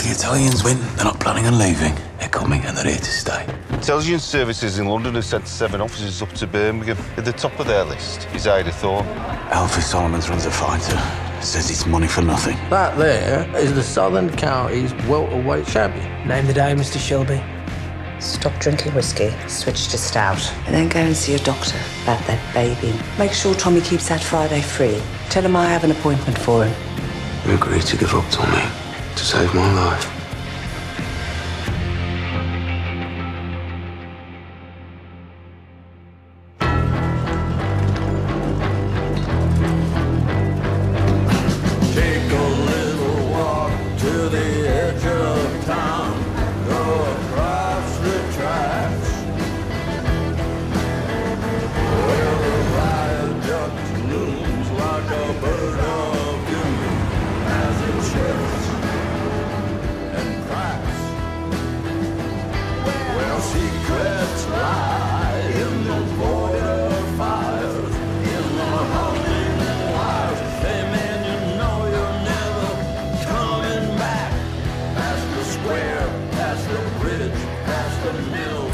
If the Italians win, they're not planning on leaving. They're coming and they're here to stay. Intelligence services in London have sent 7 officers up to Birmingham. At the top of their list is Ida Thorne. Alfie Solomons runs a fighter. Says it's money for nothing. That there is the Southern Counties welterweight champion. Name the day, Mr. Shelby. Stop drinking whiskey, switch to stout. And then go and see a doctor about that baby. Make sure Tommy keeps that Friday free. Tell him I have an appointment for him. You agreed to give up Tommy to save my life.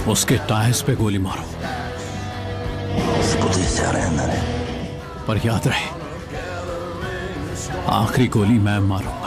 उसके tyres पे गोली मारो, पर याद रहे आखिरी गोली मैं मारूंगा।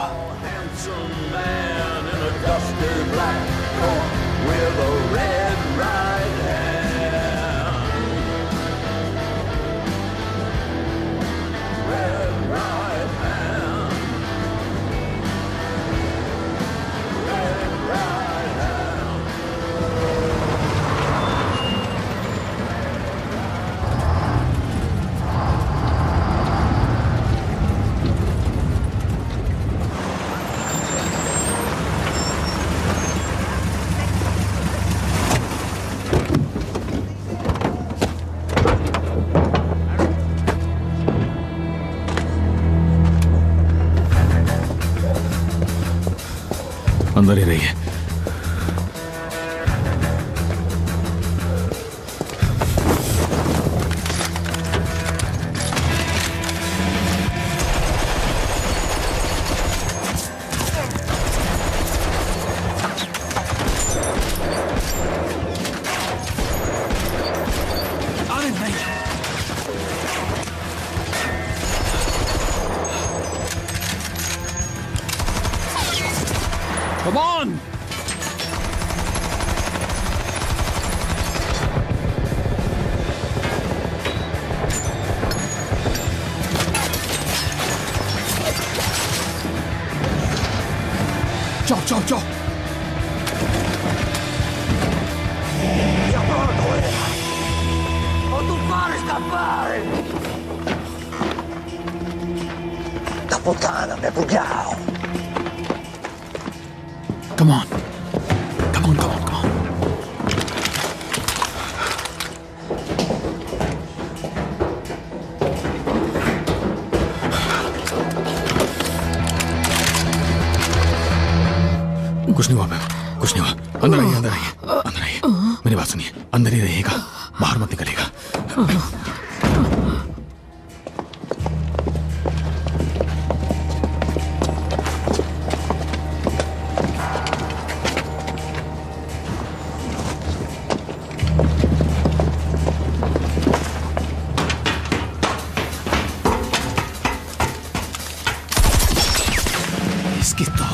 अंदर ही रहिए। Come on! Ciao, ciao! Non tu fare scappare! La puttana, mi pugliao! Come on. Come on, come on, come on. कुछ नहीं हुआ मैम, कुछ नहीं हुआ। अंदर आइए, अंदर आइए, अंदर आइए। मेरी बात सुनिए, अंदर ही रहिएगा, बाहर मत निकलिएगा। इसकी तो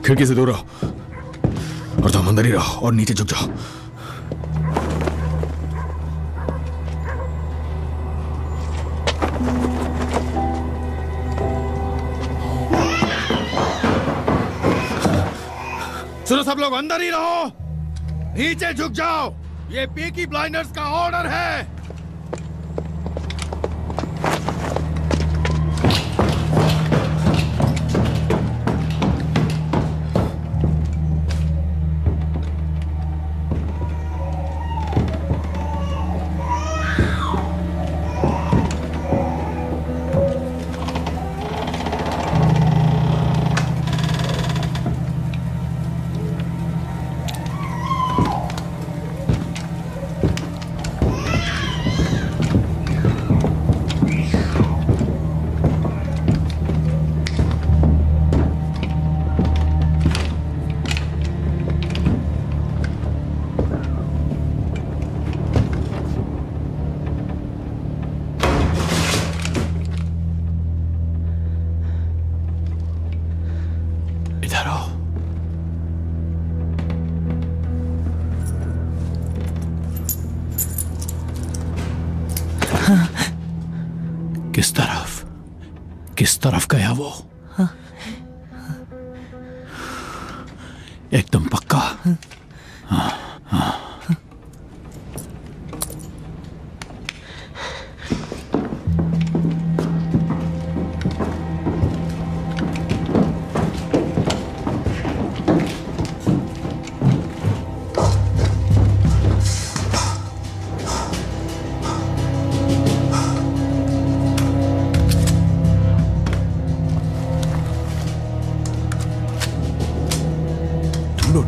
खिड़की से दूर रहो और तुम अंदर ही रहो और नीचे झुक जाओ। सुनो सब लोग, अंदर ही रहो, नीचे झुक जाओ। ये पीकी ब्लाइंडर्स का ऑर्डर है। किस तरफ गया वो? एकदम पक्का?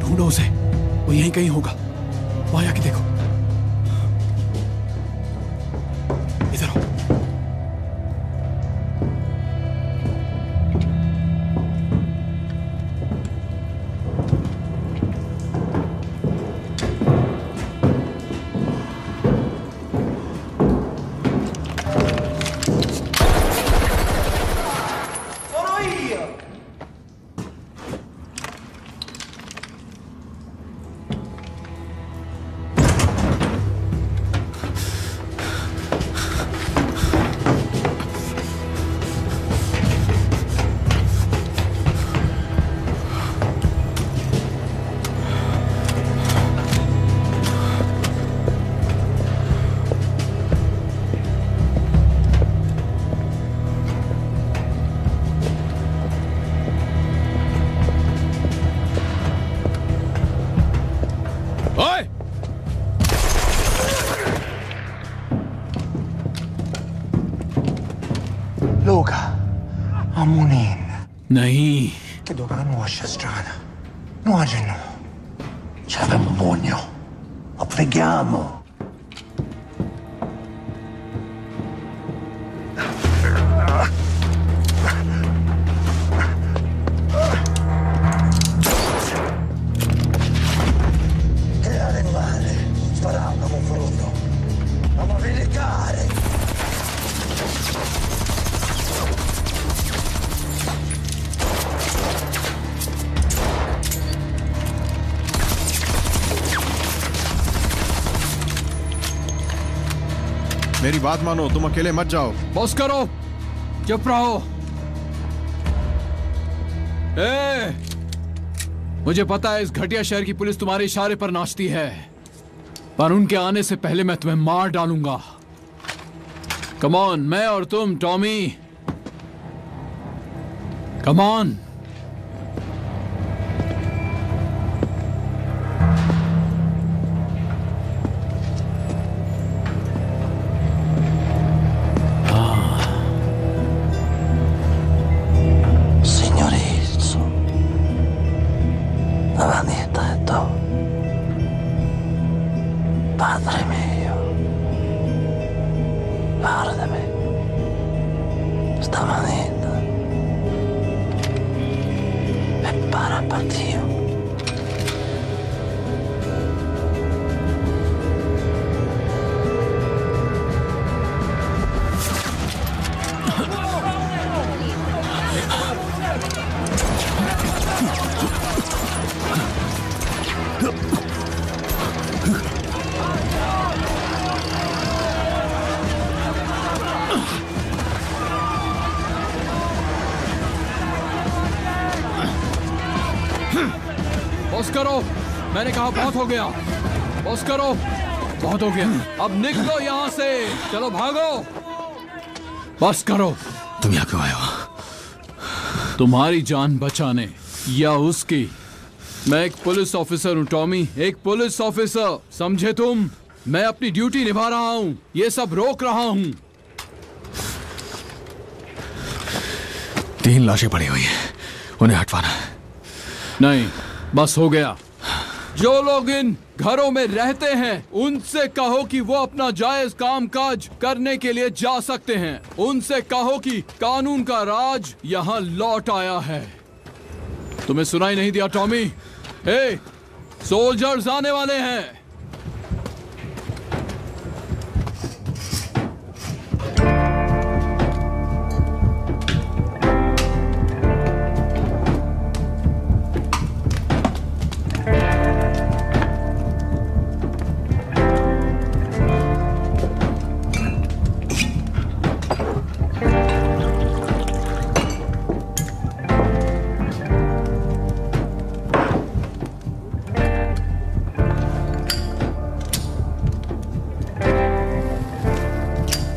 ढूंढो उसे, वो यहीं कहीं होगा। वहां आके देखो। इधर आओ। नहीं, che doveva nuoce strana. Nuoce no. C'aveva un bugno. Lo preghiamo. Creare male. Sparavamo frutto. Ma velicare. मेरी बात मानो, तुम अकेले मत जाओ। बस करो, चुप रहो। मुझे पता है इस घटिया शहर की पुलिस तुम्हारे इशारे पर नाचती है, पर उनके आने से पहले मैं तुम्हें मार डालूंगा। कम ऑन, मैं और तुम, Tommy, come on. Padre mio, guardami, stamattina e para partire. बस करो, मैंने कहा बहुत हो गया। बस करो, बहुत हो गया। अब निकलो यहाँ से, चलो भागो। बस करो। तुम यहाँ क्यों आए हो? तुम्हारी जान बचाने या उसकी? मैं एक पुलिस ऑफिसर हूँ टॉमी, एक पुलिस ऑफिसर, समझे तुम? मैं अपनी ड्यूटी निभा रहा हूँ, ये सब रोक रहा हूँ। 3 लाशें पड़ी हुई हैं, उन्हें हटवाना है। नहीं, बस हो गया। जो लोग इन घरों में रहते हैं उनसे कहो कि वो अपना जायज कामकाज करने के लिए जा सकते हैं। उनसे कहो कि कानून का राज यहाँ लौट आया है। तुम्हें सुनाई नहीं दिया टॉमी? हे, सोल्जर्स आने वाले हैं।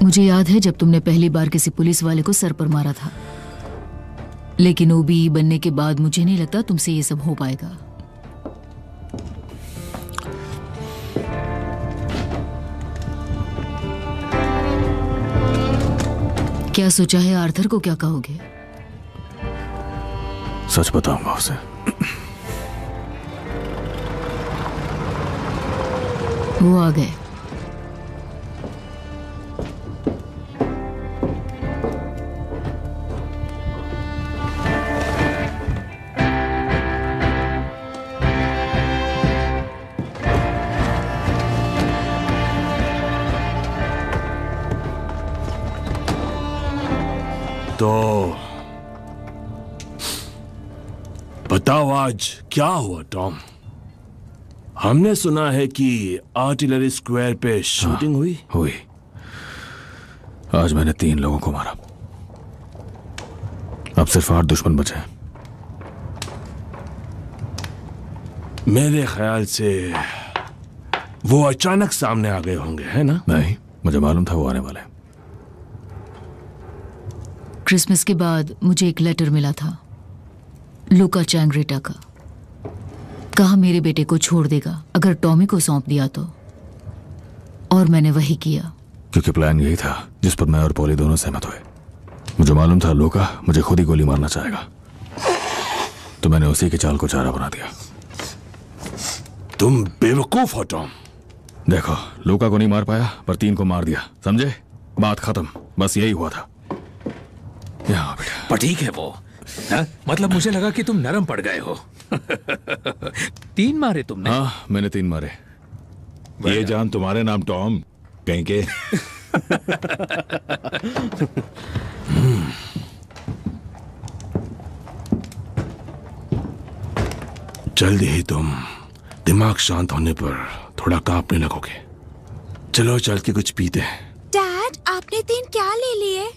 मुझे याद है जब तुमने पहली बार किसी पुलिस वाले को सर पर मारा था, लेकिन ओबीई बनने के बाद मुझे नहीं लगता तुमसे ये सब हो पाएगा। क्या सोचा है आर्थर को क्या कहोगे? सच बताऊंगा उसे। वो आ गए। तो बताओ आज क्या हुआ टॉम? हमने सुना है कि आर्टिलरी स्क्वायर पे शूटिंग हुई। आज मैंने 3 लोगों को मारा। अब सिर्फ 8 दुश्मन बचे हैं। मेरे ख्याल से वो अचानक सामने आ गए होंगे, है ना? नहीं, मुझे मालूम था वो आने वाले। क्रिसमस के बाद मुझे एक लेटर मिला था लूका चैंग्रेटा का। कहा मेरे बेटे को छोड़ देगा अगर टॉमी को सौंप दिया तो, और मैंने वही किया। क्योंकि प्लान यही था जिस पर मैं और पॉली दोनों सहमत हुए। मुझे मालूम था लूका मुझे खुद ही गोली मारना चाहेगा, तो मैंने उसी के चाल को चारा बना दिया। तुम बेवकूफ हो टॉम। देखो, लूका को नहीं मार पाया पर 3 को मार दिया, समझे? बात खत्म। बस यही हुआ था। यहाँ बेटा। पर ठीक है वो, हा? मतलब मुझे लगा कि तुम नरम पड़ गए हो। 3 मारे तुमने? हाँ, मैंने 3 मारे। ये जान तुम्हारे नाम टॉम कहीं के? जल्दी ही तुम दिमाग शांत होने पर थोड़ा कांपने लगोगे। चलो चल के कुछ पीते हैं। डैड, आपने 3 क्या ले लिए?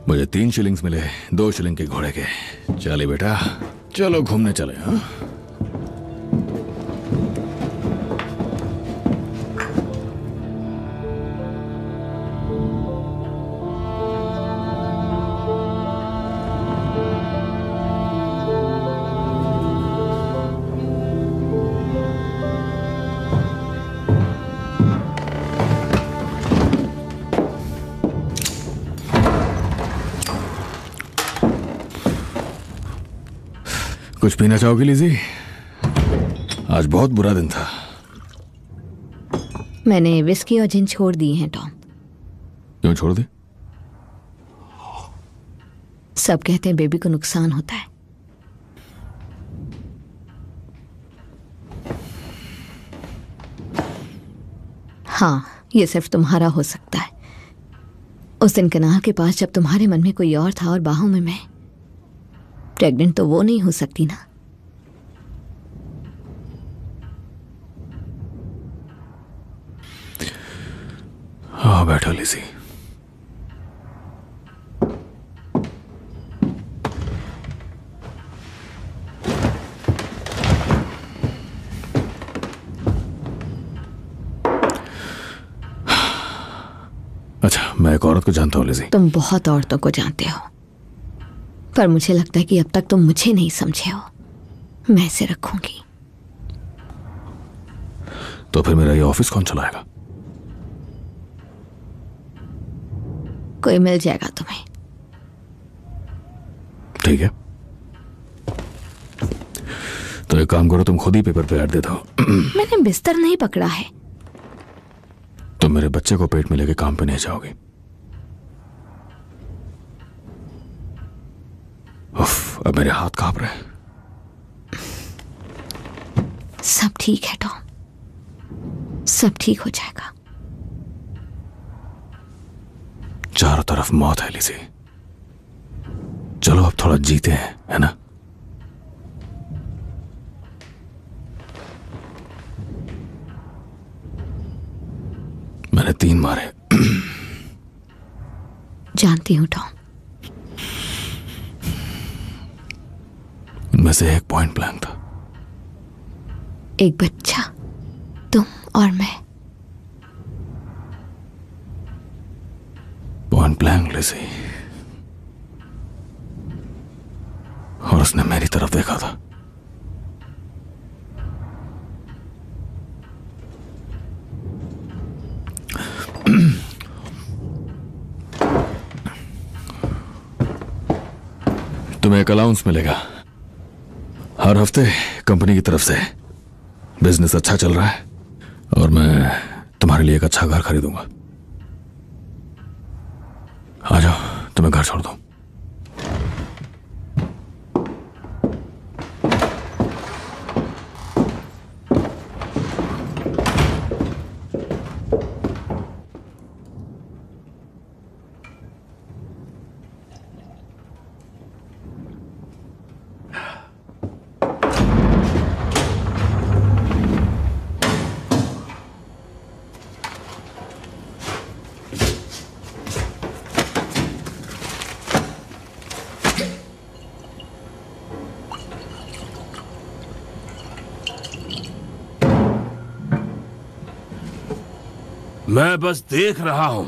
मुझे 3 शिलिंग्स मिले, 2 शिलिंग के घोड़े के। चले बेटा, चलो घूमने चले। हाँ, कुछ पीना चाहोगी लिज़ी? आज बहुत बुरा दिन था। मैंने विस्की और जिन छोड़ दी हैं टॉम। क्यों छोड़ दी? सब कहते हैं बेबी को नुकसान होता है। हाँ, ये सिर्फ तुम्हारा हो सकता है। उस दिन कनाल के पास जब तुम्हारे मन में कोई और था और बाहों में मैं, प्रेग्नेंट तो वो नहीं हो सकती ना। हाँ, बैठो लिज़ी। मैं एक औरत को जानता हूँ लिज़ी। तुम बहुत औरतों को जानते हो, पर मुझे लगता है कि अब तक तुम मुझे नहीं समझे हो। मैं इसे रखूंगी। तो फिर मेरा ये ऑफिस कौन चलाएगा? कोई मिल जाएगा तुम्हें। ठीक है, तो एक काम करो, तुम खुद ही पेपर पे ऐड दे दो। मैंने बिस्तर नहीं पकड़ा है। तुम मेरे बच्चे को पेट में लेके काम पे नहीं जाओगी। उफ, अब मेरे हाथ कांप रहे हैं। सब ठीक है टॉम, सब ठीक हो जाएगा। चारों तरफ मौत है लिज़ी। चलो अब थोड़ा जीते हैं, है ना? मैंने 3 मारे। जानती हूं टॉम। उनमें से एक पॉइंट ब्लैंक था। एक बच्चा, तुम और मैं। Point blank Lizzie. और उसने मेरी तरफ देखा था। तुम्हें एक अलाउंस मिलेगा हर हफ्ते कंपनी की तरफ से। बिजनेस अच्छा चल रहा है और मैं तुम्हारे लिए एक अच्छा घर खरीदूंगा। आ जाओ, तुम्हें घर छोड़ दूं। मैं बस देख रहा हूं।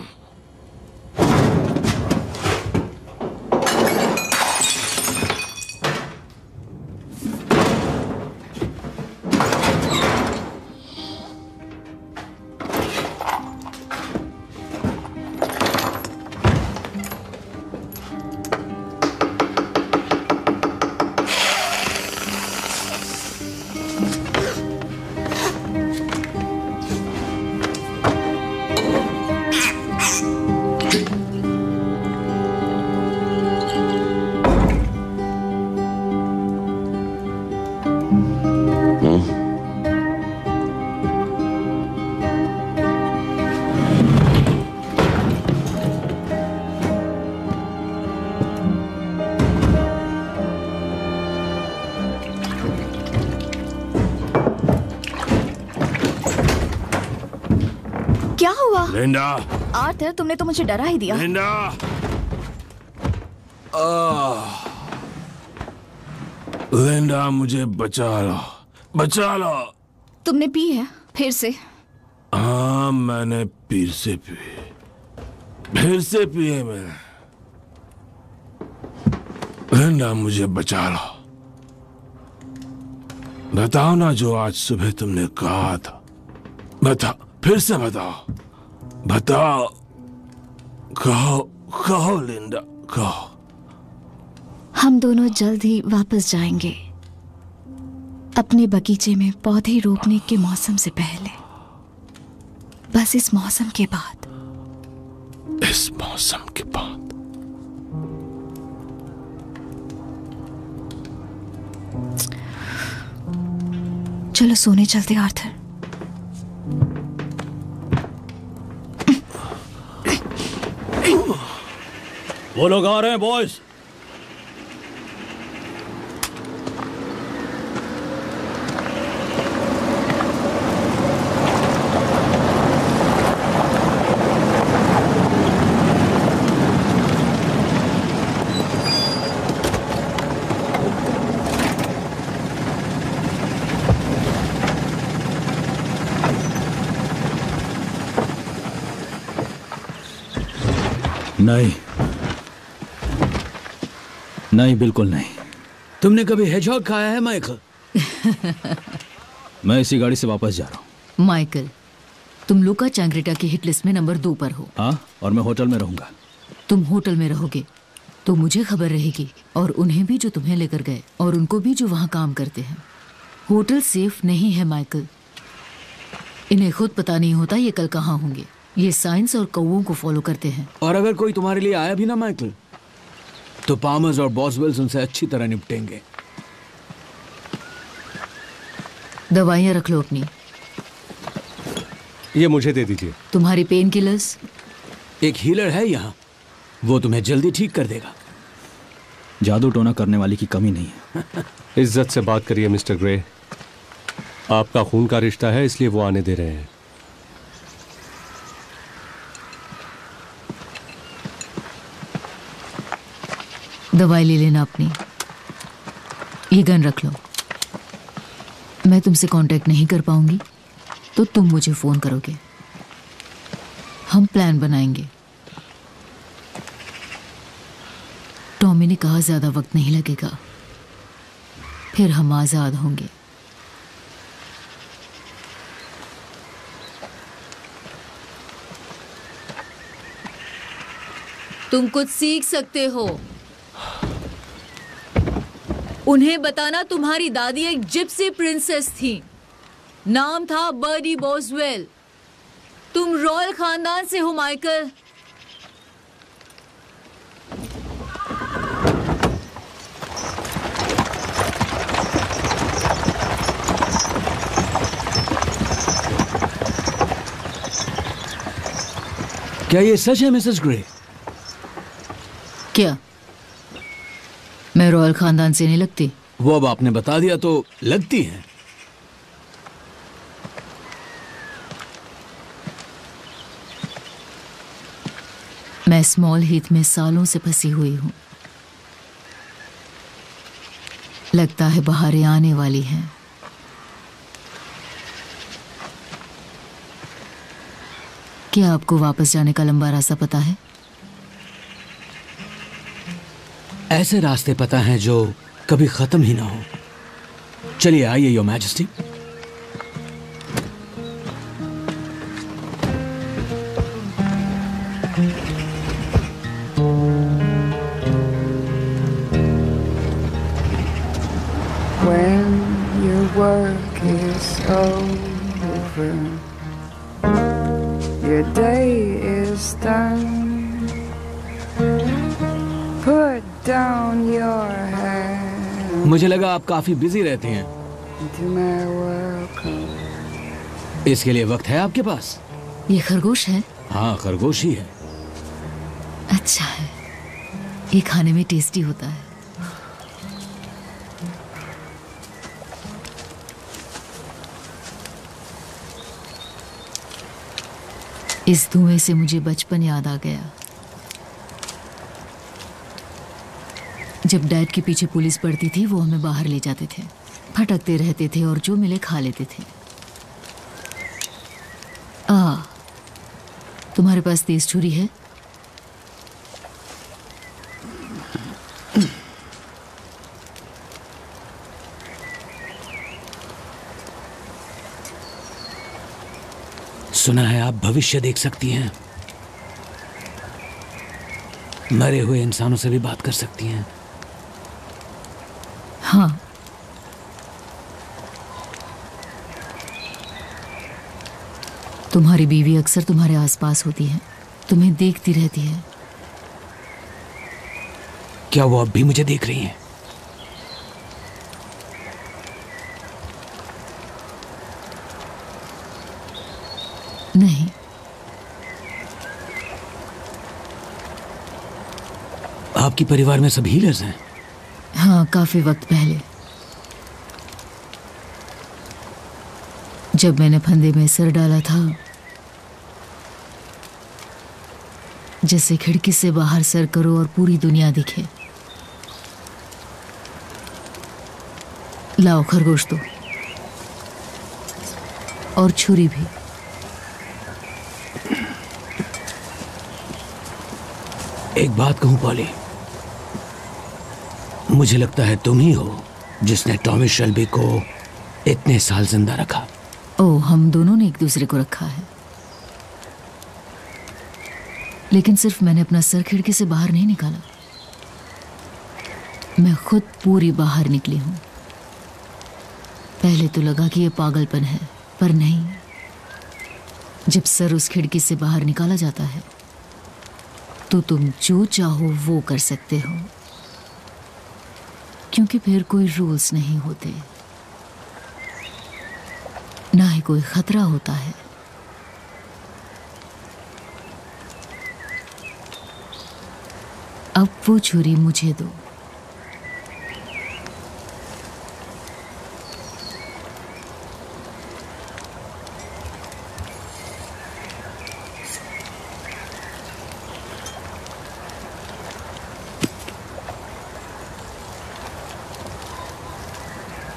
क्या हुआ? लिंडा। आर्थर, तुमने तो मुझे डरा ही दिया। लिंडा। लिंडा, मुझे बचा लो, बचा लो। तुमने पी है फिर से? हाँ, मैंने फिर से पिए मैंने। लिंडा, मुझे बचा लो। बताओ ना जो आज सुबह तुमने कहा था। बताओ, फिर से बताओ, बताओ। कहो, कहो लिंडा, कहो। हम दोनों जल्द ही वापस जाएंगे, अपने बगीचे में पौधे रोपने के मौसम से पहले। बस इस मौसम के बाद। इस मौसम के बाद। चलो सोने चलते आर्थर। वो लोग आ रहे हैं बॉयज। नहीं नहीं, बिल्कुल नहीं। तुमने कभी हेजहॉग खाया है माइकल? मैं इसी गाड़ी से वापस जा रहा हूँ। माइकल, तुम लूका चैंग्रेटा की हिट लिस्ट में नंबर 2 पर हो। हाँ, और मैं होटल में रहूंगा। तुम होटल में रहोगे तो मुझे खबर रहेगी, और उन्हें भी जो तुम्हें लेकर गए, और उनको भी जो वहां काम करते हैं। होटल सेफ नहीं है माइकल। इन्हें खुद पता नहीं होता ये कल कहाँ होंगे। ये साइंस और कौवों को फॉलो करते हैं। और अगर कोई तुम्हारे लिए आया भी ना माइकल, तो पामर्स और बॉसवेल्स उनसे अच्छी तरह निपटेंगे। दवाइयाँ रख लो अपनी। ये मुझे दे दीजिए। तुम्हारी पेन किलर्स। एक हीलर है यहाँ, वो तुम्हें जल्दी ठीक कर देगा। जादू टोना करने वाली की कमी नहीं है। इज्जत से बात करिए मिस्टर ग्रे। आपका खून का रिश्ता है, इसलिए वो आने दे रहे हैं। दवाई ले लेना अपनी। ये गन रख लो। मैं तुमसे कांटेक्ट नहीं कर पाऊंगी तो तुम मुझे फोन करोगे। हम प्लान बनाएंगे। टॉमी ने कहा ज्यादा वक्त नहीं लगेगा, फिर हम आजाद होंगे। तुम कुछ सीख सकते हो। उन्हें बताना तुम्हारी दादी एक जिप्सी प्रिंसेस थी। नाम था बर्डी बॉसवेल। तुम रॉयल खानदान से हो माइकल। क्या ये सच है मिसेस ग्रे? क्या मैं रॉयल खानदान से नहीं लगती? वो अब आपने बता दिया तो लगती है। मैं स्मॉल हीथ में सालों से फंसी हुई हूं। लगता है बहारें आने वाली हैं। क्या आपको वापस जाने का लंबा रास्ता पता है? ऐसे रास्ते पता हैं जो कभी खत्म ही ना हो। चलिए आइए your majesty. When your work is over, your day is done. Put down your hand. मुझे लगा आप काफी बिजी रहती हैं। To my welcome. इसके लिए वक्त है आपके पास? ये खरगोश है? हाँ, खरगोश ही है। अच्छा है, ये खाने में टेस्टी होता है। इस धुएं से मुझे बचपन याद आ गया, जब डैड के पीछे पुलिस पड़ती थी। वो हमें बाहर ले जाते थे, भटकते रहते थे और जो मिले खा लेते थे। तुम्हारे पास तेज छुरी है? सुना है आप भविष्य देख सकती हैं, मरे हुए इंसानों से भी बात कर सकती हैं। हाँ, तुम्हारी बीवी अक्सर तुम्हारे आसपास होती है, तुम्हें देखती रहती है। क्या वो अब भी मुझे देख रही हैं? नहीं। आपके परिवार में सब हीलर्स हैं? हाँ, काफी वक्त पहले जब मैंने फंदे में सर डाला था, जैसे खिड़की से बाहर सर करो और पूरी दुनिया दिखे। लाओ खरगोश दो, और छुरी भी। एक बात कहूं पॉली, मुझे लगता है तुम ही हो जिसने टॉमी शेल्बी को इतने साल जिंदा रखा। ओह, हम दोनों ने एक दूसरे को रखा है, लेकिन सिर्फ मैंने अपना सर खिड़की से बाहर नहीं निकाला, मैं खुद पूरी बाहर निकली हूं। पहले तो लगा कि यह पागलपन है, पर नहीं। जब सर उस खिड़की से बाहर निकाला जाता है तो तुम जो चाहो वो कर सकते हो, क्योंकि फिर कोई रूल्स नहीं होते, ना ही कोई खतरा होता है। अब वो छुरी मुझे दो।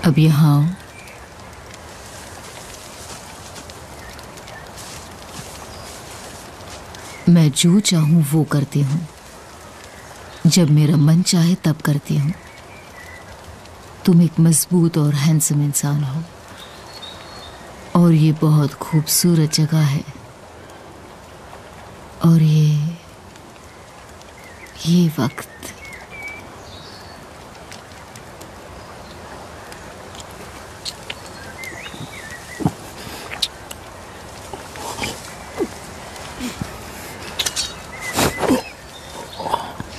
अब यहाँ आओ। मैं जो चाहूं वो करती हूं, जब मेरा मन चाहे तब करती हूं। तुम एक मजबूत और हैंडसम इंसान हो, और ये बहुत खूबसूरत जगह है, और ये वक्त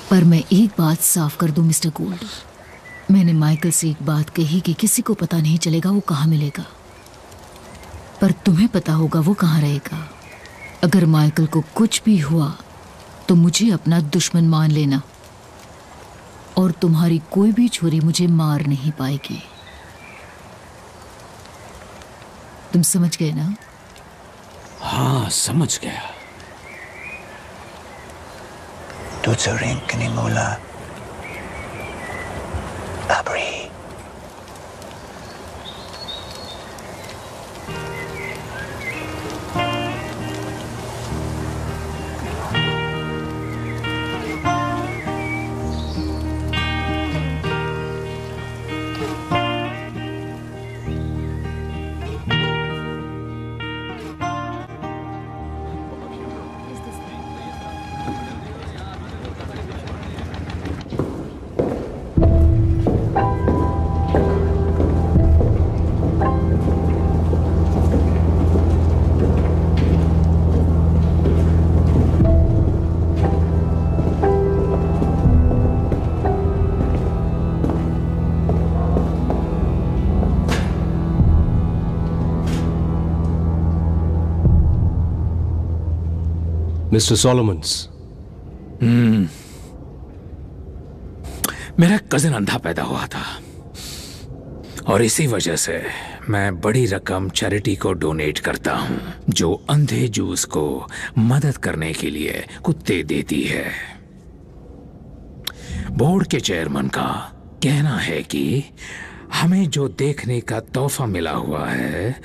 पर मैं एक बात साफ कर दूं मिस्टर गोल्ड, मैंने माइकल से एक बात कही कि किसी को पता नहीं चलेगा वो कहाँ मिलेगा, पर तुम्हें पता होगा वो कहाँ रहेगा। अगर माइकल को कुछ भी हुआ तो मुझे अपना दुश्मन मान लेना, और तुम्हारी कोई भी छुरी मुझे मार नहीं पाएगी। तुम समझ गए ना? हाँ, समझ गया। Du zurink ni mula. Abri. Mister Solomons. मेरा कजिन अंधा पैदा हुआ था, और इसी वजह से मैं बड़ी रकम चैरिटी को डोनेट करता हूं, जो अंधे जूस को मदद करने के लिए कुत्ते देती है। बोर्ड के चेयरमैन का कहना है कि हमें जो देखने का तोहफा मिला हुआ है,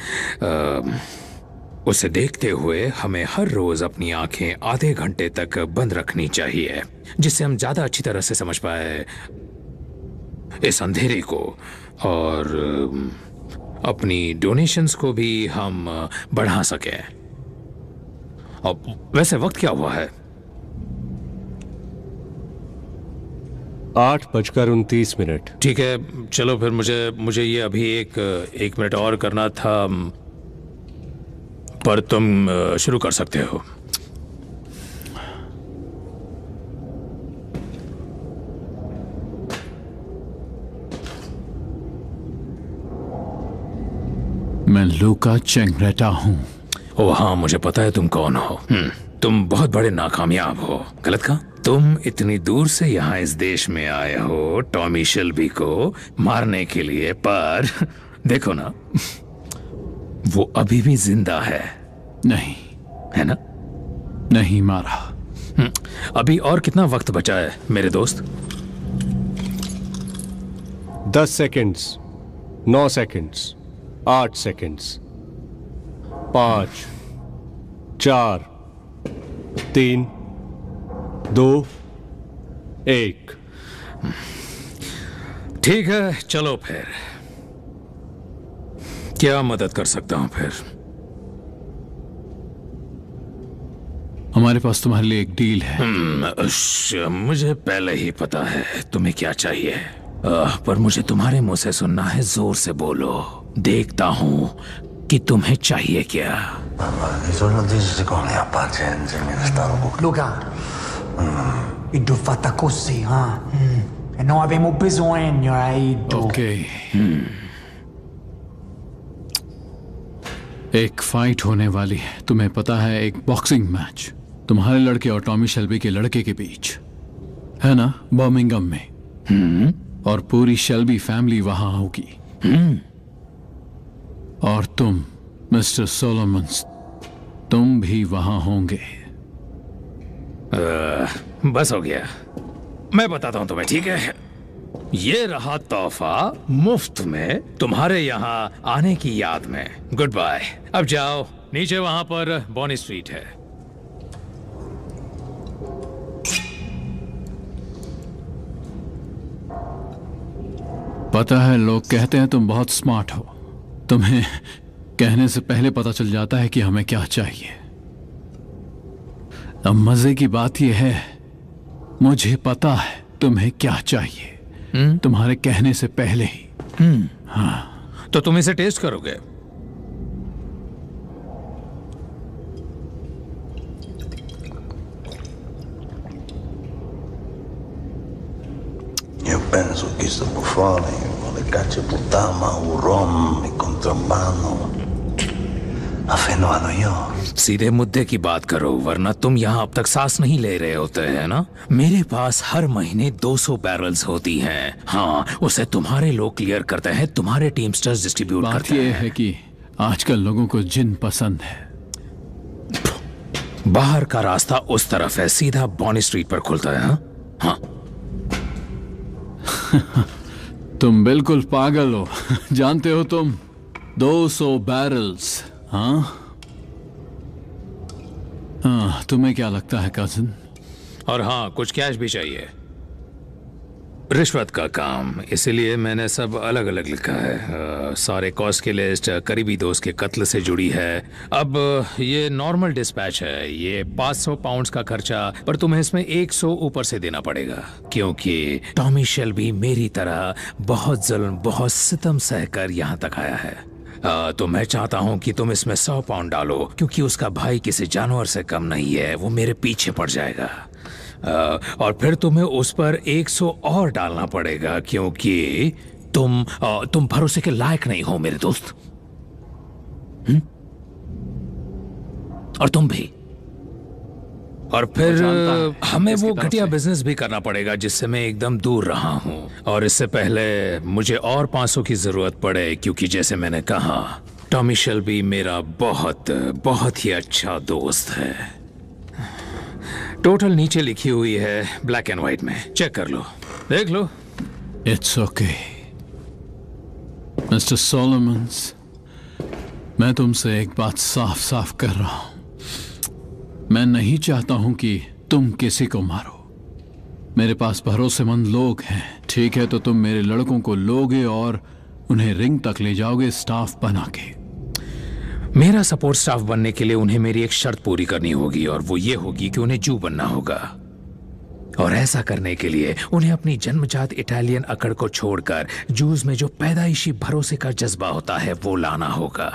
उसे देखते हुए हमें हर रोज अपनी आंखें आधे घंटे तक बंद रखनी चाहिए, जिससे हम ज्यादा अच्छी तरह से समझ पाए इस अंधेरे को, और अपनी डोनेशंस को भी हम बढ़ा सकें। अब वैसे वक्त क्या हुआ है? 8:29। ठीक है, चलो फिर मुझे ये अभी एक मिनट और करना था, पर तुम शुरू कर सकते हो। मैं लूका चैंग्रेटा हूं। ओ हाँ, मुझे पता है तुम कौन हो। तुम बहुत बड़े नाकामयाब हो। गलत कहा? तुम इतनी दूर से यहाँ इस देश में आए हो टॉमी शेल्बी को मारने के लिए, पर देखो ना, वो अभी भी जिंदा है। नहीं है ना? नहीं मारा। अभी और कितना वक्त बचा है मेरे दोस्त? 10 सेकंड्स, 9 सेकंड्स, 8 सेकंड्स, 5, 4, 3, 2, 1। ठीक है, चलो फिर। क्या मदद कर सकता हूं फिर? हमारे पास तुम्हारे लिए एक डील है। मुझे पहले ही पता है तुम्हें क्या चाहिए, पर मुझे तुम्हारे मुंह से सुनना है। जोर से बोलो, देखता हूं कि तुम्हें चाहिए क्या। Luca, Iddu fatta così, e non abbiamo bisogno, Iddu. Okay. एक फाइट होने वाली है, तुम्हें पता है, एक बॉक्सिंग मैच तुम्हारे लड़के और टॉमी शेल्बी के लड़के के बीच, है ना, बर्मिंघम में। और पूरी शेल्बी फैमिली वहां होगी। और तुम मिस्टर सोलोमन्स, तुम भी वहां होंगे। बस हो गया, मैं बताता हूं तुम्हें, ठीक है? ये रहा तोहफा मुफ्त में तुम्हारे यहाँ आने की याद में। Goodbye. अब जाओ नीचे, वहां पर बॉनी स्ट्रीट है। पता है, लोग कहते हैं तुम बहुत स्मार्ट हो। तुम्हें कहने से पहले पता चल जाता है कि हमें क्या चाहिए। अब मजे की बात यह है, मुझे पता है तुम्हें क्या चाहिए, तुम्हारे कहने से पहले ही। हाँ, तो तुम इसे टेस्ट करोगे? Io penso che sto buffone vuole caccia puttana, un rom, il contrabbando. A fino a New York. सीधे मुद्दे की बात करो, वरना तुम यहाँ अब तक सांस नहीं ले रहे होते हैं ना। मेरे पास हर महीने 200 बैरल्स होती हैं। हाँ, उसे तुम्हारे लोग क्लियर करते हैं, तुम्हारे टीमस्टर्स डिस्ट्रीब्यूट करते हैं। बात यह है कि आजकल लोगों को जिन पसंद है। बाहर का रास्ता उस तरफ है, सीधा बॉनी स्ट्रीट पर खुलता है। हाँ। तुम बिल्कुल पागल हो। जानते हो तुम, 200 बैरल्स। हाँ, तुम्हें क्या लगता है कजिन? और हाँ, कुछ कैश भी चाहिए। रिश्वत का काम, इसीलिए मैंने सब अलग अलग लिखा है। सारे कॉस्ट की लिस्ट करीबी दोस्त के कत्ल से जुड़ी है। अब ये नॉर्मल डिस्पैच है, ये 500 पाउंड्स का खर्चा, पर तुम्हें इसमें 100 ऊपर से देना पड़ेगा, क्योंकि टॉमी शेल्बी मेरी तरह बहुत जुल्म, बहुत सितम सहकर यहाँ तक आया है। तो मैं चाहता हूँ कि तुम इसमें 100 पाउंड डालो, क्योंकि उसका भाई किसी जानवर से कम नहीं है, वो मेरे पीछे पड़ जाएगा। और फिर तुम्हें उस पर 100 और डालना पड़ेगा, क्योंकि तुम भरोसे के लायक नहीं हो मेरे दोस्त। और तुम भी। और फिर हमें वो घटिया बिजनेस भी करना पड़ेगा जिससे मैं एकदम दूर रहा हूं। और इससे पहले मुझे और 500 की जरूरत पड़े, क्योंकि जैसे मैंने कहा, टॉमी शेल्बी मेरा बहुत बहुत ही अच्छा दोस्त है। टोटल नीचे लिखी हुई है, ब्लैक एंड व्हाइट में। चेक कर लो, देख लो। इट्स ओके मिस्टर सोलोमन्स, मैं तुमसे एक बात साफ साफ कर रहा हूं। मैं नहीं चाहता हूं कि तुम किसी को मारो। मेरे पास भरोसेमंद लोग हैं, ठीक है? तो तुम मेरे लड़कों को लोगे और उन्हें रिंग तक ले जाओगे स्टाफ बना के। मेरा सपोर्ट स्टाफ बनने के लिए उन्हें मेरी एक शर्त पूरी करनी होगी, और वो ये होगी कि उन्हें जू बनना होगा। और ऐसा करने के लिए उन्हें अपनी जन्मजात इटालियन अकड़ को छोड़कर जूस में जो पैदाइशी भरोसे का जज्बा होता है वो लाना होगा।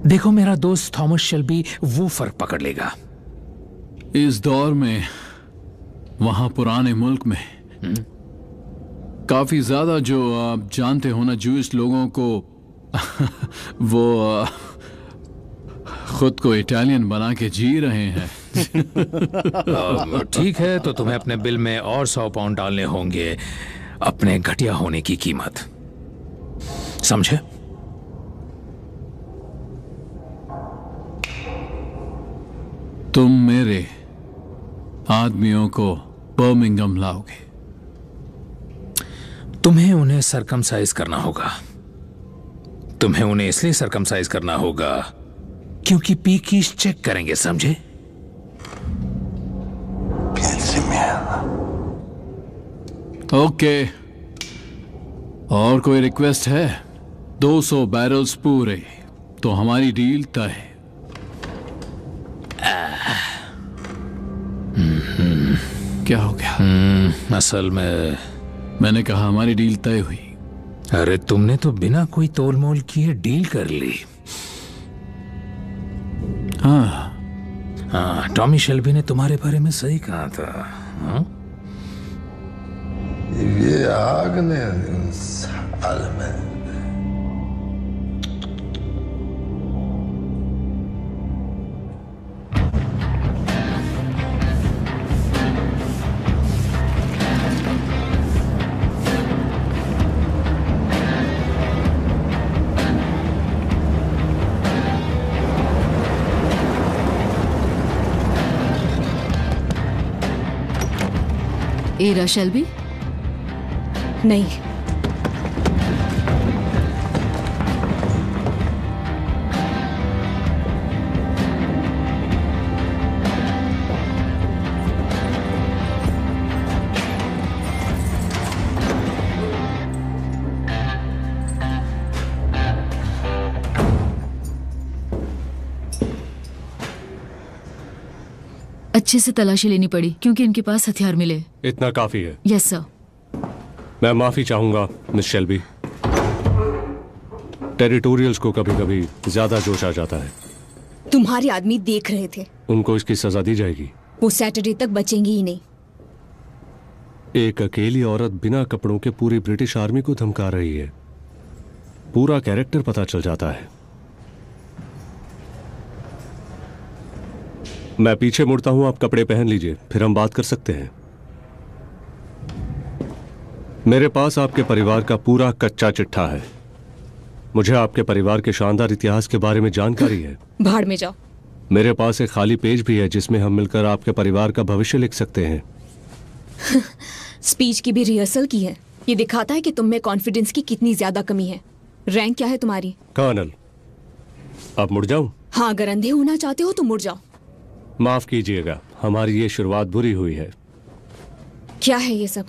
देखो, मेरा दोस्त थॉमस शेल्बी वो फर्क पकड़ लेगा। इस दौर में, वहां पुराने मुल्क में काफी ज्यादा, जो आप जानते हो ना, जूस लोगों को वो खुद को इटालियन बना के जी रहे हैं। ठीक है, तो तुम्हें अपने बिल में और 100 पाउंड डालने होंगे, अपने घटिया होने की कीमत, समझे? तुम मेरे आदमियों को बर्मिंघम लाओगे। तुम्हें उन्हें सरकमसाइज करना होगा। तुम्हें उन्हें इसलिए सरकमसाइज करना होगा क्योंकि पीकीज चेक करेंगे, समझे? ओके, और कोई रिक्वेस्ट है? 200 बैरल्स पूरे तो हमारी डील तय है। क्या हो गया? असल में मैंने कहा हमारी डील तय हुई। अरे तुमने तो बिना कोई तोल मोल किए डील कर ली। हाँ, टॉमी शेल्बी ने तुम्हारे बारे में सही कहा था। हाँ? ये आग ने साल में एरा शेल्बी? नहीं, अच्छे से तलाशी लेनी पड़ी क्योंकि इनके पास हथियार मिले। इतना काफी है। Yes sir. मैं माफी चाहूंगा मिस शेल्बी। टेरिटोरियल्स को कभी कभी ज्यादा जोश आ जाता है। तुम्हारे आदमी देख रहे थे। उनको इसकी सजा दी जाएगी। वो सैटरडे तक बचेंगी ही नहीं। एक अकेली औरत बिना कपड़ों के पूरी ब्रिटिश आर्मी को धमका रही है। पूरा कैरेक्टर पता चल जाता है। मैं पीछे मुड़ता हूं, आप कपड़े पहन लीजिए, फिर हम बात कर सकते हैं। मेरे पास आपके परिवार का पूरा कच्चा चिट्ठा है। मुझे आपके परिवार के शानदार इतिहास के बारे में जानकारी है। भाड़ में जाओ। मेरे पास एक खाली पेज भी है जिसमें हम मिलकर आपके परिवार का भविष्य लिख सकते हैं। स्पीच की भी रिहर्सल की है। ये दिखाता है कि तुम में कॉन्फिडेंस की कितनी ज्यादा कमी है। रैंक क्या है तुम्हारी? कर्नल। अब मुड़ जाऊं? हाँ, अगर अंधे होना चाहते हो तो मुड़ जाओ। माफ कीजिएगा, हमारी ये शुरुआत बुरी हुई है। क्या है ये सब?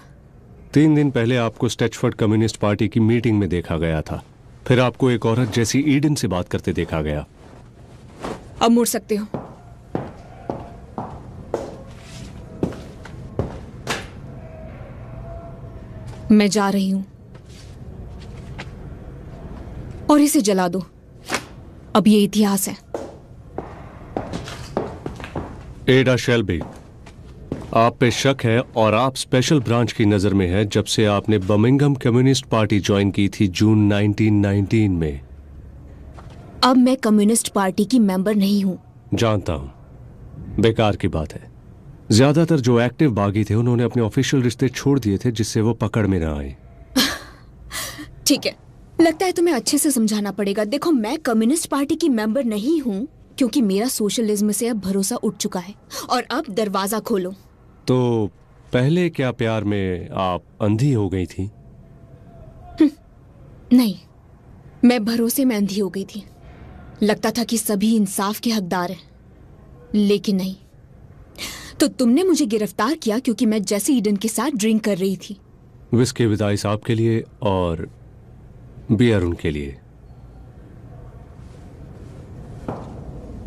3 दिन पहले आपको स्टेचफोर्ड कम्युनिस्ट पार्टी की मीटिंग में देखा गया था। फिर आपको एक औरत जैसी ईडन से बात करते देखा गया। अब मुड़ सकते हो। मैं जा रही हूं और इसे जला दो। अब ये इतिहास है। एडा शेल्बी, आप पे शक है और आप स्पेशल ब्रांच की नजर में है जब से आपने बर्मिंघम कम्युनिस्ट पार्टी ज्वाइन की थी जून 1919 में। अब मैं कम्युनिस्ट पार्टी की मेंबर नहीं हूं। जानता हूं, बेकार की बात है। ज्यादातर जो एक्टिव बागी थे उन्होंने अपने ऑफिशियल रिश्ते छोड़ दिए थे जिससे वो पकड़ में ना आए। ठीक है, लगता है तुम्हें अच्छे से समझाना पड़ेगा। देखो, मैं कम्युनिस्ट पार्टी की मेंबर नहीं हूं क्योंकि मेरा सोशलिज्म से अब भरोसा उठ चुका है। और अब दरवाजा खोलो। तो पहले क्या प्यार में आप अंधी हो गई थी? नहीं, मैं भरोसे में अंधी हो गई थी। लगता था कि सभी इंसाफ के हकदार हैं, लेकिन नहीं। तो तुमने मुझे गिरफ्तार किया क्योंकि मैं जेसी ईडन के साथ ड्रिंक कर रही थी। विस्की विद आइस आपके लिए और बियर उनके लिए।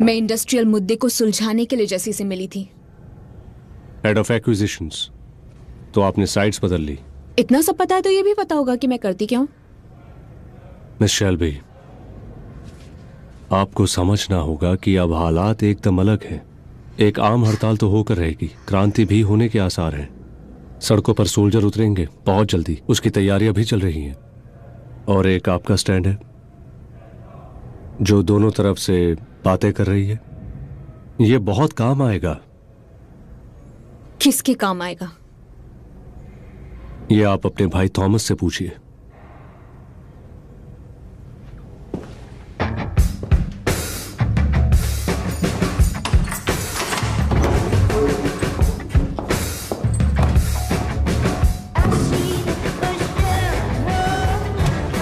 मैं इंडस्ट्रियल मुद्दे को सुलझाने के लिए जेसी से मिली थी। Head of acquisitions. तो आपने साइट्स बदल ली। इतना सब पता है तो ये भी पता होगा कि मैं करती क्या हूं। मिस शेल्बी, आपको समझना होगा कि अब हालात एकदम अलग हैं। एक आम हड़ताल तो होकर रहेगी, क्रांति भी होने के आसार हैं। सड़कों पर सोल्जर उतरेंगे बहुत जल्दी, उसकी तैयारियां भी चल रही हैं। और एक आपका स्टैंड है जो दोनों तरफ से बातें कर रही है। ये बहुत काम आएगा। किसके काम आएगा? ये आप अपने भाई थॉमस से पूछिए।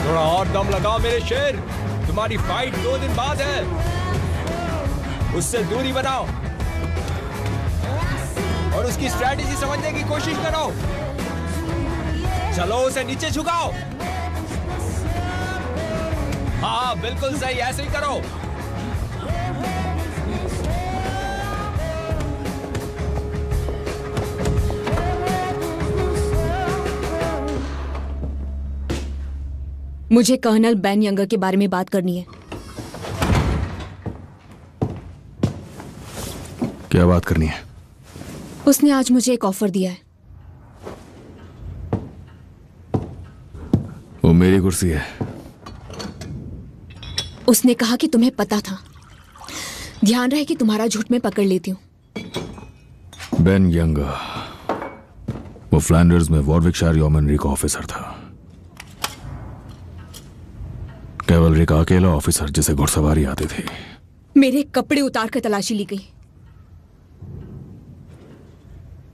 थोड़ा और दम लगाओ मेरे शेर। तुम्हारी फाइट 2 दिन बाद है। उससे दूरी बनाओ और उसकी स्ट्रैटेजी समझने की कोशिश करो। चलो उसे नीचे झुकाओ। हाँ बिल्कुल सही, ऐसे ही करो। मुझे कर्नल बेन यंगर के बारे में बात करनी है। क्या बात करनी है? उसने आज मुझे एक ऑफर दिया है। वो मेरी कुर्सी है। उसने कहा कि तुम्हें पता था। ध्यान रहे कि तुम्हारा झूठ मैं पकड़ लेती हूँ। बेन यंगर, वो फ्लैंडर्स में वॉरविकशायर यॉमनरी का ऑफिसर था। कैवलरी का अकेला ऑफिसर जिसे घुड़सवारी आती थी। मेरे कपड़े उतार कर तलाशी ली गई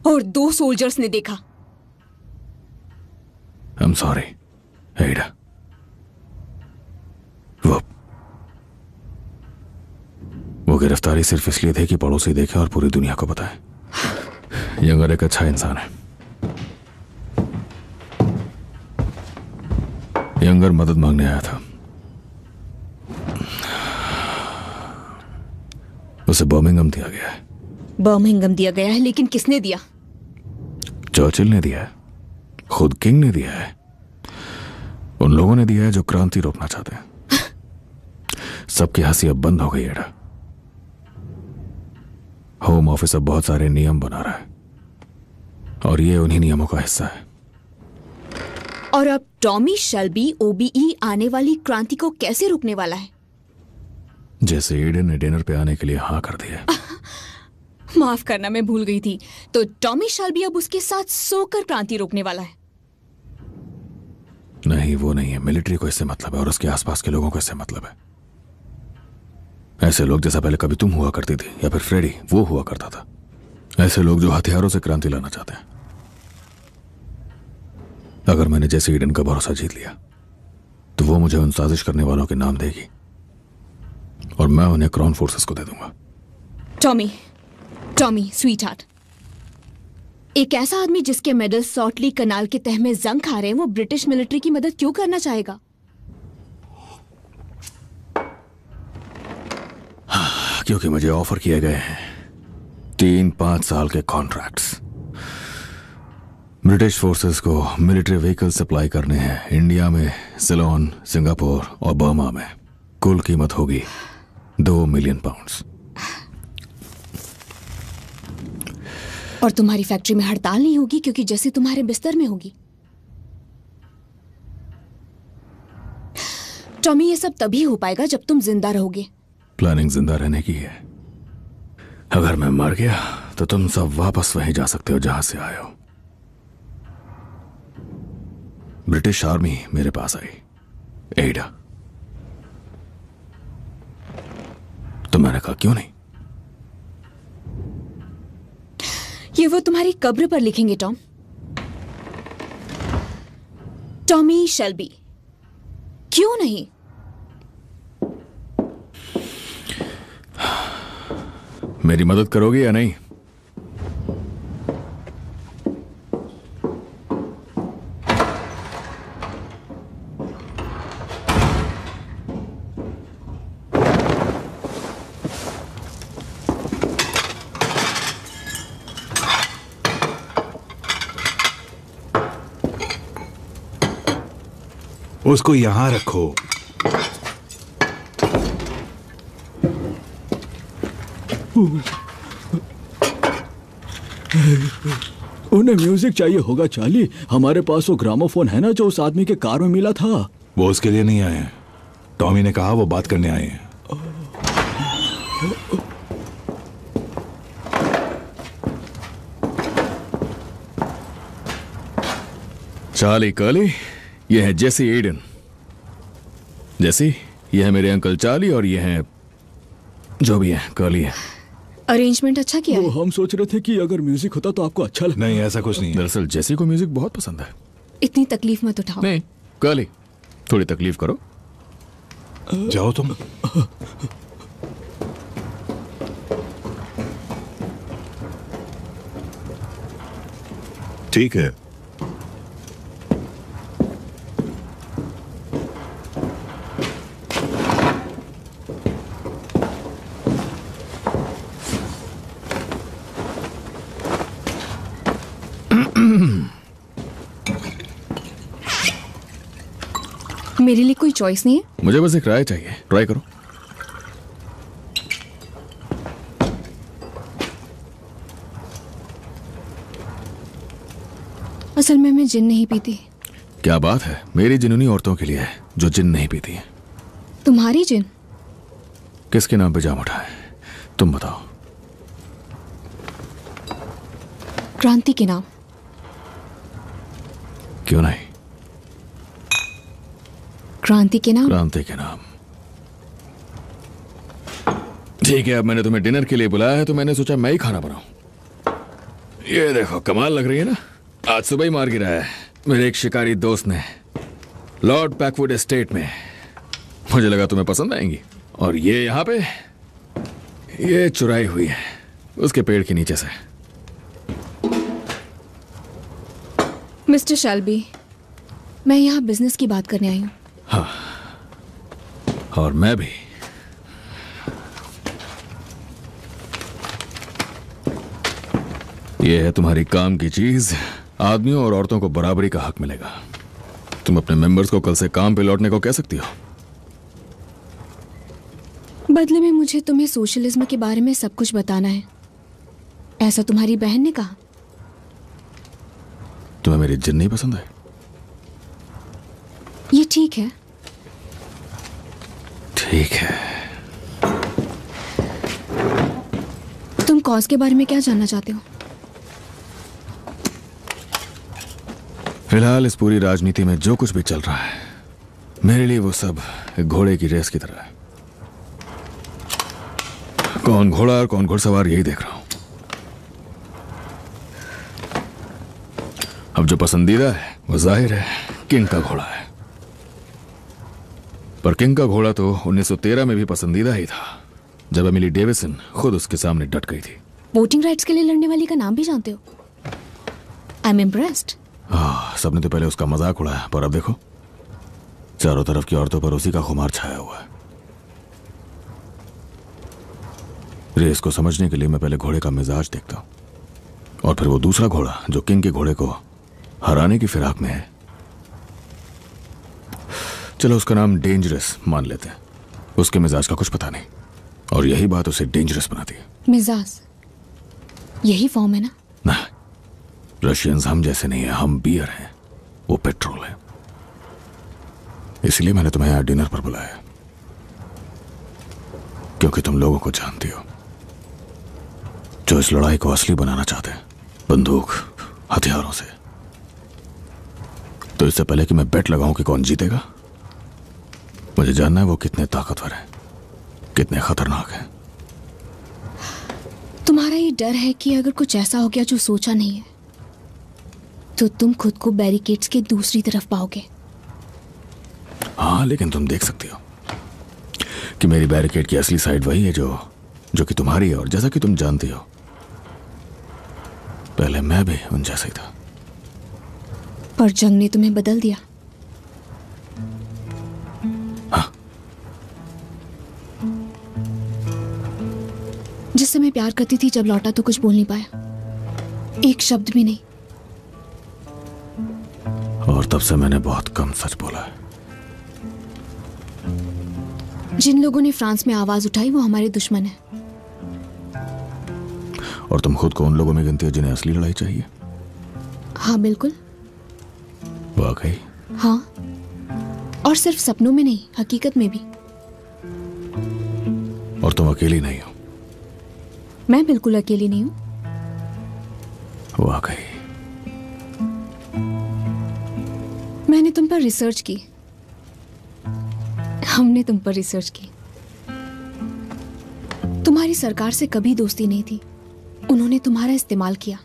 और 2 सोल्जर्स ने देखा। आई एम सॉरी एडा। वो गिरफ्तारी सिर्फ इसलिए थी कि पड़ोसी देखे और पूरी दुनिया को बताए। यंगर एक अच्छा इंसान है। यंगर मदद मांगने आया था। उसे बर्मिंघम दिया गया है। बर्मिंघम दिया गया है, लेकिन किसने दिया? चर्चिल ने दिया है, खुद किंग ने दिया है, उन लोगों ने दिया है जो क्रांति रोकना चाहते हैं। सबकी हंसी अब बंद हो गई एडा। होम ऑफिस अब बहुत सारे नियम बना रहा है और ये उन्हीं नियमों का हिस्सा है। और अब टॉमी शेल्बी ओबीई आने वाली क्रांति को कैसे रोकने वाला है? जैसे एडन ने डिनर पे आने के लिए हाँ कर दिया। माफ करना, मैं भूल गई थी। तो टॉमी शेल्बी अब उसके साथ सोकर क्रांति रोकने वाला है। नहीं, वो नहीं है। मिलिट्री को इससे मतलब है और उसके आसपास के लोगों को इससे मतलब है। ऐसे लोग जैसा पहले कभी तुम हुआ करती थी या फिर फ्रेडी वो हुआ करता था। ऐसे लोग जो हथियारों से क्रांति लाना चाहते हैं। अगर मैंने जैसे ईडन का भरोसा जीत लिया तो वो मुझे उन साजिश करने वालों के नाम देगी और मैं उन्हें क्राउन फोर्सेस को दे दूंगा। टॉमी स्वीटहार्ट, एक ऐसा आदमी जिसके मेडल सॉल्ट लेक कनाल के तह में जंग खा रहे हैं, वो ब्रिटिश मिलिट्री की मदद क्यों करना चाहेगा? क्योंकि मुझे ऑफर किए गए हैं 3-5 साल के कॉन्ट्रैक्ट्स। ब्रिटिश फोर्सेस को मिलिट्री व्हीकल सप्लाई करने हैं इंडिया में, सिलोन, सिंगापुर और बर्मा में। कुल कीमत होगी 2 मिलियन पाउंड्स। और तुम्हारी फैक्ट्री में हड़ताल नहीं होगी क्योंकि जैसे तुम्हारे बिस्तर में होगी। टॉमी, ये सब तभी हो पाएगा जब तुम जिंदा रहोगे। प्लानिंग जिंदा रहने की है। अगर मैं मर गया तो तुम सब वापस वहीं जा सकते हो जहां से आए हो। ब्रिटिश आर्मी मेरे पास आई, एडा, तो मैंने कहा क्यों नहीं। ये वो तुम्हारी कब्र पर लिखेंगे टॉमी शेल्बी। क्यों नहीं? मेरी मदद करोगे या नहीं? उसको यहां रखो। उन्हें म्यूजिक चाहिए होगा चार्ली। हमारे पास वो ग्रामोफोन है ना जो उस आदमी के कार में मिला था। वो उसके लिए नहीं आए हैं। टॉमी ने कहा वो बात करने आए हैं। चार्ली, कर्ली, ये है जेसी एडन। जेसी, ये है मेरे अंकल चार्ली और ये है जो भी है कर्ली है। अरेंजमेंट अच्छा किया है। हम सोच रहे थे कि अगर म्यूजिक होता तो आपको अच्छा लगता। नहीं, ऐसा कुछ नहीं है। दरअसल जेसी को म्यूजिक बहुत पसंद है। इतनी तकलीफ मत उठाओ। नहीं कर्ली, थोड़ी तकलीफ करो। जाओ तुम। ठीक है। मेरे लिए कोई चॉइस नहीं है? मुझे बस एक राय चाहिए, ट्राई करो। असल में मैं जिन नहीं पीती। क्या बात है, मेरी जिन उन्हीं औरतों के लिए है जो जिन नहीं पीती है। तुम्हारी जिन? किसके नाम पे जाम उठा है, तुम बताओ। क्रांति के नाम। क्यों नहीं? क्रांति के नाम। क्रांति के नाम। ठीक है, अब मैंने तुम्हें डिनर के लिए बुलाया है तो मैंने सोचा मैं ही खाना बनाऊं। ये देखो, कमाल लग रही है ना। आज सुबह ही मार गिरा है मेरे एक शिकारी दोस्त ने, लॉर्ड पैकवुड एस्टेट में। मुझे लगा तुम्हें पसंद आएंगी। और ये यहाँ पे, ये चुराई हुई है उसके पेड़ के नीचे से। मिस्टर शेल्बी, मैं यहाँ बिजनेस की बात करने आई हूँ। हाँ, और मैं भी। ये है तुम्हारी काम की चीज। आदमियों और औरतों को बराबरी का हक मिलेगा। तुम अपने मेंबर्स को कल से काम पे लौटने को कह सकती हो। बदले में मुझे तुम्हें सोशलिज्म के बारे में सब कुछ बताना है, ऐसा तुम्हारी बहन ने कहा। तुम्हें मेरी जिन नहीं पसंद है? ये ठीक है। ठीक है। तुम कॉज के बारे में क्या जानना चाहते हो? फिलहाल इस पूरी राजनीति में जो कुछ भी चल रहा है, मेरे लिए वो सब एक घोड़े की रेस की तरह है। कौन घोड़ा और कौन घुड़सवार, यही देख रहा हूं। अब जो पसंदीदा है वो जाहिर है किंग का घोड़ा है। पर किंग का घोड़ा तो 1913 में भी पसंदीदा ही था, जब एमिली डेविसन खुद उसके सामने डट गई थी। वोटिंग राइट्स के लिए लड़ने वाली का नाम भी जानते हो? I am impressed. हाँ, सबने तो पहले उसका मजाक उड़ाया, पर अब देखो चारों तरफ की औरतों पर उसी का खुमार छाया हुआ है। रेस को समझने के लिए मैं पहले घोड़े का मिजाज देखता हूं, और फिर वो दूसरा घोड़ा जो किंग के घोड़े को हराने की फिराक में है, चलो उसका नाम डेंजरस मान लेते हैं। उसके मिजाज का कुछ पता नहीं, और यही बात उसे डेंजरस बनाती है। मिजाज यही फॉर्म है ना? ना, रशियंस हम जैसे नहीं है, हम बियर हैं, वो पेट्रोल है। इसलिए मैंने तुम्हें यहाँ डिनर पर बुलाया, क्योंकि तुम लोगों को जानती हो जो इस लड़ाई को असली बनाना चाहते हैं, बंदूक हथियारों से। तो इससे पहले कि मैं बेट लगाऊं कि कौन जीतेगा, मुझे जानना है वो कितने ताकतवर हैं, कितने खतरनाक हैं। तुम्हारा ये डर है कि अगर कुछ ऐसा हो गया जो सोचा नहीं है, तो तुम खुद को बैरिकेड्स के दूसरी तरफ पाओगे। हाँ, लेकिन तुम देख सकती हो कि मेरी बैरिकेड की असली साइड वही है जो कि तुम्हारी है। और जैसा कि तुम जानती हो, पहले मैं भी उन जैसा ही था। पर जंग ने तुम्हें बदल दिया। हाँ। जिससे मैं प्यार करती थी, जब लौटा तो कुछ बोल नहीं पाया, एक शब्द भी नहीं। और तब से मैंने बहुत कम सच बोला है। जिन लोगों ने फ्रांस में आवाज उठाई वो हमारे दुश्मन हैं। और तुम खुद को उन लोगों में गिनती हो जिन्हें असली लड़ाई चाहिए? हाँ बिल्कुल। वाकई? हाँ, और सिर्फ सपनों में नहीं, हकीकत में भी। और तुम अकेली नहीं हो? मैं बिल्कुल अकेली नहीं हूं। वाकई? मैंने तुम पर रिसर्च की, हमने तुम पर रिसर्च की। तुम्हारी सरकार से कभी दोस्ती नहीं थी, उन्होंने तुम्हारा इस्तेमाल किया।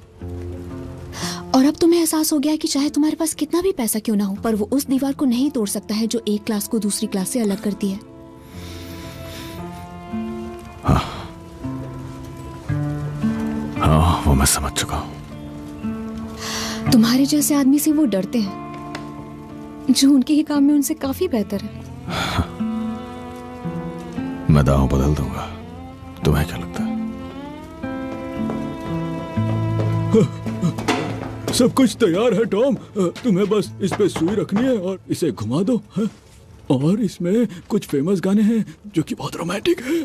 और अब तुम्हें एहसास हो गया कि चाहे तुम्हारे पास कितना भी पैसा क्यों ना हो, पर वो उस दीवार को नहीं तोड़ सकता है जो एक क्लास को दूसरी क्लास से अलग करती है। हाँ, हाँ, वो मैं समझ चुका हूं। तुम्हारे जैसे आदमी से वो डरते हैं जो उनके ही काम में उनसे काफी बेहतर है। मैं दांव बदल दूंगा, तुम्हें क्या लगता है? सब कुछ तैयार है टॉम, तुम्हें बस इस पे सुई रखनी है और इसे घुमा दो। है? और इसमें कुछ फेमस गाने हैं जो कि बहुत रोमांटिक है।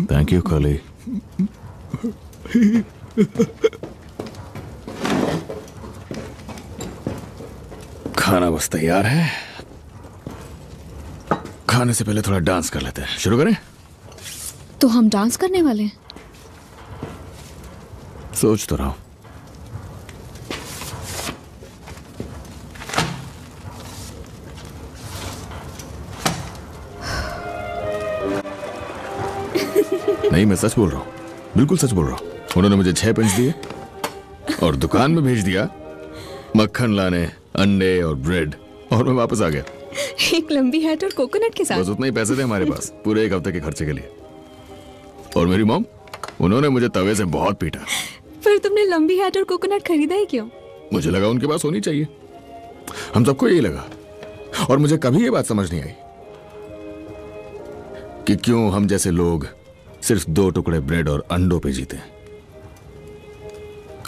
थैंक यू कली। खाना बस तैयार है। खाने से पहले थोड़ा डांस कर लेते हैं। शुरू करें? तो हम डांस करने वाले हैं? सोच तो रहा हूं। नहीं, मैं सच बोल रहा हूं, बिल्कुल सच बोल रहा हूं। उन्होंने मुझे 6 पेंस दिए और दुकान में भेज दिया मक्खन लाने, अंडे और ब्रेड, और मैं वापस आ गया। एक लंबी हैट और कोकोनट के साथ। बस उतने ही पैसे थे हमारे पास पूरे 1 हफ्ते के खर्चे के लिए। और मेरी मॉम, उन्होंने मुझे तवे से बहुत पीटा। फिर तुमने लंबी हैट और कोकोनट खरीदा ही क्यों? मुझे लगा उनके पास होनी चाहिए। हम सबको यही लगा। और मुझे कभी ये बात समझ नहीं आई कि क्यों हम जैसे लोग सिर्फ 2 टुकड़े ब्रेड और अंडों पे जीते।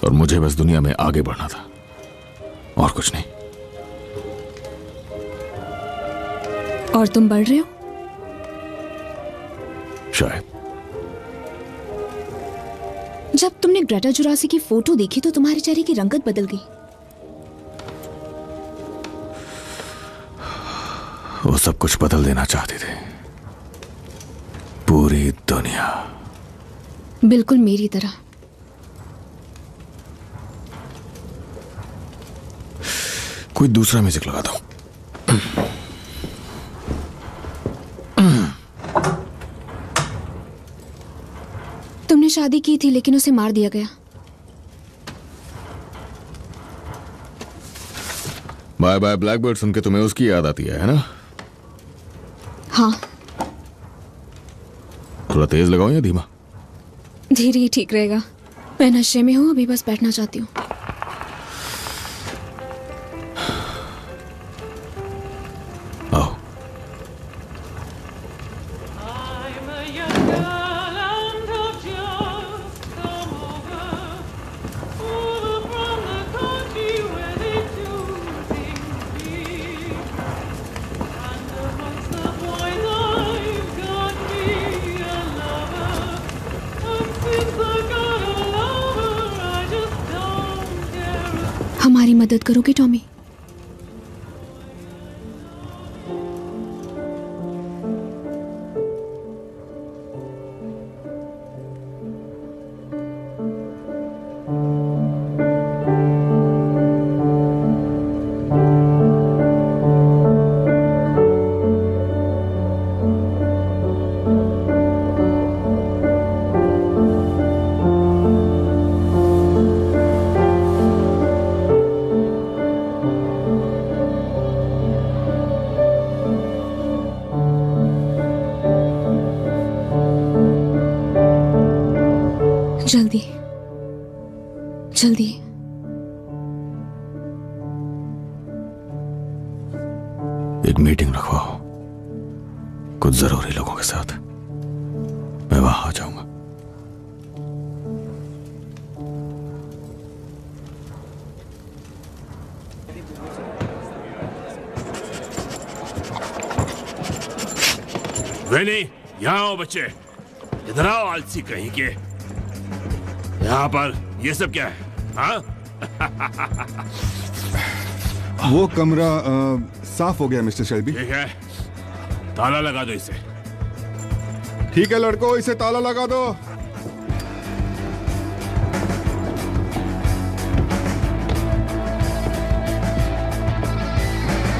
और मुझे बस दुनिया में आगे बढ़ना था और कुछ नहीं। और तुम बढ़ रहे हो? शायद। जब तुमने ग्रेटा जुरासी की फोटो देखी तो तुम्हारे चेहरे की रंगत बदल गई। वो सब कुछ बदल देना चाहते थे, पूरी दुनिया। बिल्कुल मेरी तरह। कोई दूसरा म्यूजिक लगाता हूं। तुमने शादी की थी लेकिन उसे मार दिया गया। बाय बाय ब्लैकबर्ड सुन के तुम्हें उसकी याद आती है ना? हाँ। थोड़ा तेज लगाओ या धीमा? धीरे ही ठीक रहेगा। मैं नशे में हूँ, अभी बस बैठना चाहती हूँ। आओ। हमारी मदद करोगे टॉमी? जल्दी जल्दी। एक मीटिंग रखवाओ कुछ जरूरी लोगों के साथ। मैं वहां आ जाऊंगा। वेनी, यहाँ आओ बच्चे। इधर आओ आलसी कहीं के। यहाँ पर ये सब क्या है? हाँ? वो कमरा साफ हो गया मिस्टर शेल्बी। ठीक है, ताला लगा दो इसे। ठीक है लड़कों, इसे ताला लगा दो।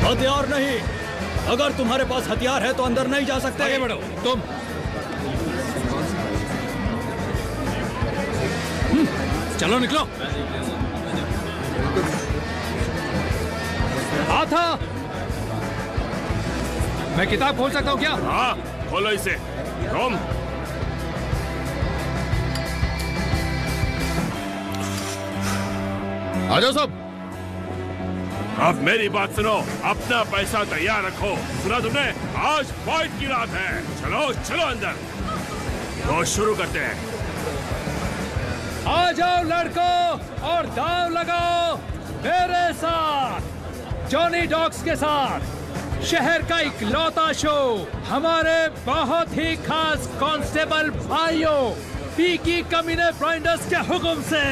हथियार नहीं। अगर तुम्हारे पास हथियार है तो अंदर नहीं जा सकते। आगे बढ़ो तुम। चलो निकलो। था। मैं किताब खोल सकता हूँ क्या? हाँ, खोलो इसे। रोम। आ जाओ सब। अब मेरी बात सुनो, अपना पैसा तैयार रखो। सुना तुमने? आज फाइट की रात है। चलो चलो अंदर, तो शुरू करते हैं। आ जाओ लड़कों और दाव लगाओ मेरे साथ, जॉनी डॉक्स के साथ। शहर का इकलौता शो हमारे बहुत ही खास कांस्टेबल भाइयों पीकी कमीने ब्लाइंडर्स के हुक्म से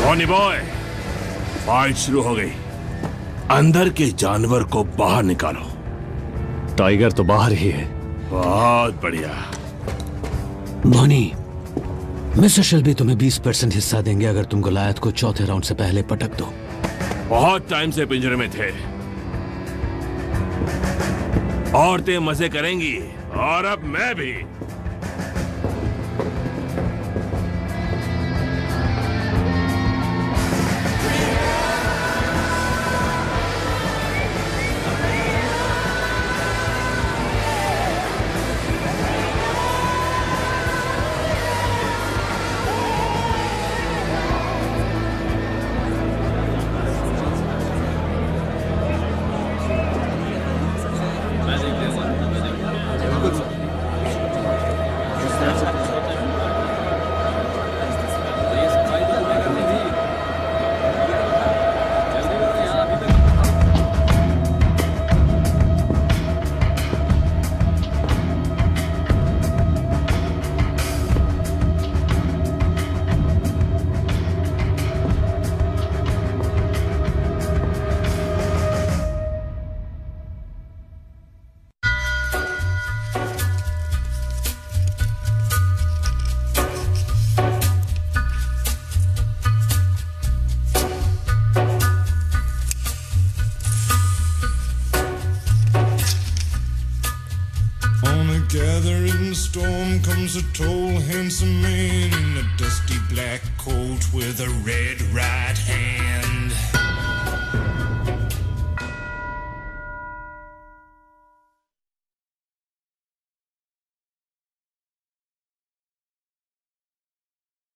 रॉनी बॉय, फाइट शुरू हो गई। अंदर के जानवर को बाहर निकालो। टाइगर तो बाहर ही है। बहुत बढ़िया। बॉनी, मिस्टर शेल्बी तुम्हें 20% हिस्सा देंगे अगर तुम गोलायत को चौथे राउंड से पहले पटक दो। बहुत टाइम से पिंजरे में थे। औरतें मजे करेंगी और अब मैं भी। gathering storm comes a tall, handsome man in a dusty black coat with a red right hand.